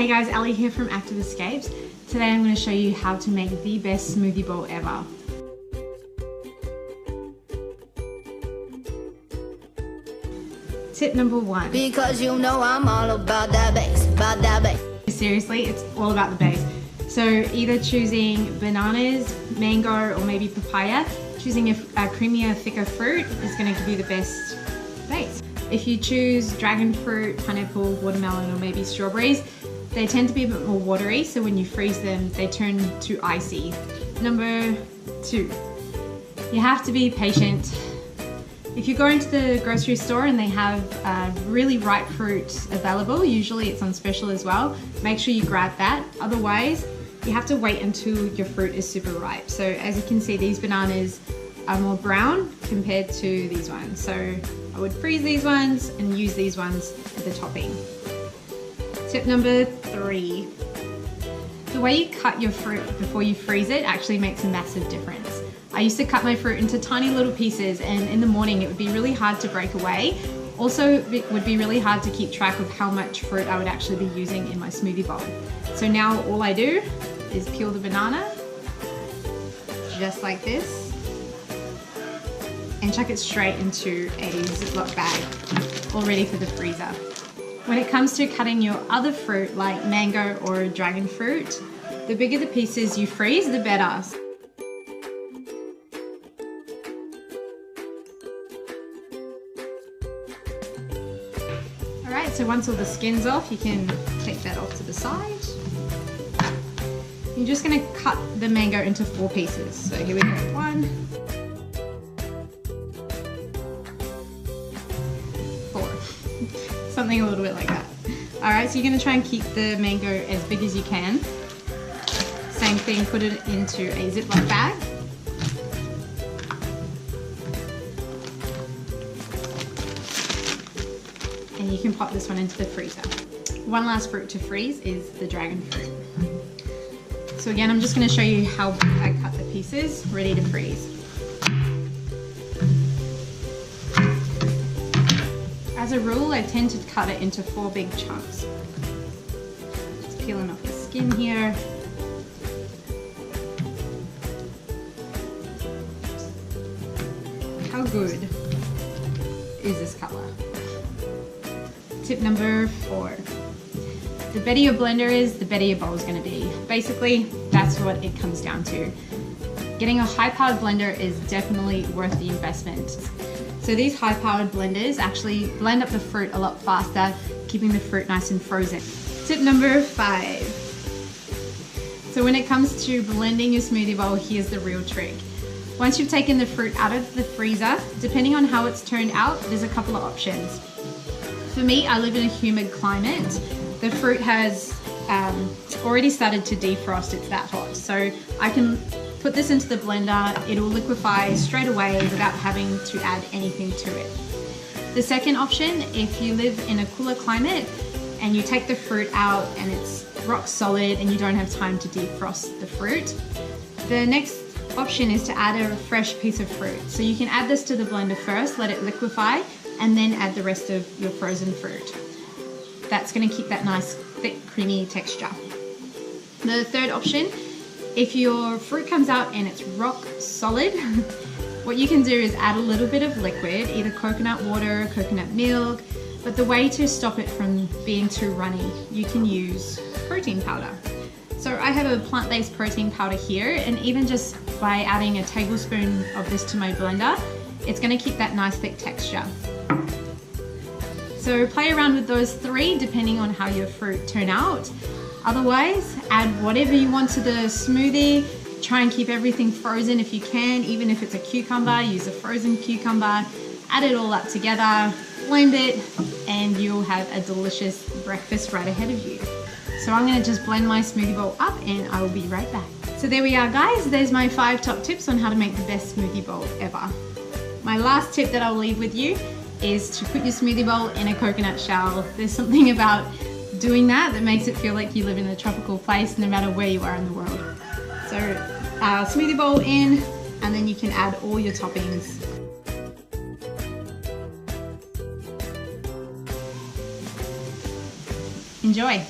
Hey guys, Ellie here from Active Escapes. Today I'm going to show you how to make the best smoothie bowl ever. Tip number 1. Because you know I'm all about that bass, Seriously, it's all about the base. So either choosing bananas, mango, or maybe papaya. Choosing a creamier, thicker fruit is going to give you the best base. If you choose dragon fruit, pineapple, watermelon, or maybe strawberries, they tend to be a bit more watery, so when you freeze them, they turn to icy. Number 2, you have to be patient. If you go into the grocery store and they have really ripe fruit available, usually it's on special as well, make sure you grab that. Otherwise, you have to wait until your fruit is super ripe. So as you can see, these bananas are more brown compared to these ones. So I would freeze these ones and use these ones as the topping. Tip number 3. The way you cut your fruit before you freeze it actually makes a massive difference. I used to cut my fruit into tiny little pieces, and in the morning it would be really hard to break away. Also, it would be really hard to keep track of how much fruit I would actually be using in my smoothie bowl. So now all I do is peel the banana, just like this, and chuck it straight into a Ziploc bag, all ready for the freezer. When it comes to cutting your other fruit, like mango or dragon fruit, the bigger the pieces you freeze, the better. Alright, so once all the skin's off, you can take that off to the side. You're just going to cut the mango into 4 pieces. So here we go, 1, 4. Something a little bit like that. Alright, so you're going to try and keep the mango as big as you can. Same thing, put it into a Ziploc bag. And you can pop this one into the freezer. One last fruit to freeze is the dragon fruit. So again, I'm just going to show you how I cut the pieces, ready to freeze. As a rule, I tend to cut it into 4 big chunks. Just peeling off the skin here. How good is this color? Tip number 4. The better your blender is, the better your bowl is going to be. Basically, that's what it comes down to. Getting a high-powered blender is definitely worth the investment. So these high-powered blenders actually blend up the fruit a lot faster, keeping the fruit nice and frozen. Tip number 5. So when it comes to blending your smoothie bowl, here's the real trick. Once you've taken the fruit out of the freezer, depending on how it's turned out, there's a couple of options. For me, I live in a humid climate. The fruit has already started to defrost, it's that hot. So I can put this into the blender, it will liquefy straight away without having to add anything to it. The second option, if you live in a cooler climate and you take the fruit out and it's rock solid and you don't have time to defrost the fruit, the next option is to add a fresh piece of fruit. So you can add this to the blender first, let it liquefy, and then add the rest of your frozen fruit. That's going to keep that nice, thick, creamy texture. The third option, if your fruit comes out and it's rock solid, what you can do is add a little bit of liquid, either coconut water, coconut milk, but the way to stop it from being too runny, you can use protein powder. So I have a plant-based protein powder here, and even just by adding a tablespoon of this to my blender, it's going to keep that nice thick texture. So play around with those 3 depending on how your fruit turn out. Otherwise, add whatever you want to the smoothie. Try and keep everything frozen if you can, even if it's a cucumber, use a frozen cucumber. Add it all up together, blend it, and you'll have a delicious breakfast right ahead of you. So I'm going to just blend my smoothie bowl up and I will be right back. So there we are, guys. There's my 5 top tips on how to make the best smoothie bowl ever. My last tip that I'll leave with you is to put your smoothie bowl in a coconut shell. There's something about doing that makes it feel like you live in a tropical place no matter where you are in the world. So smoothie bowl in, and then you can add all your toppings. Enjoy!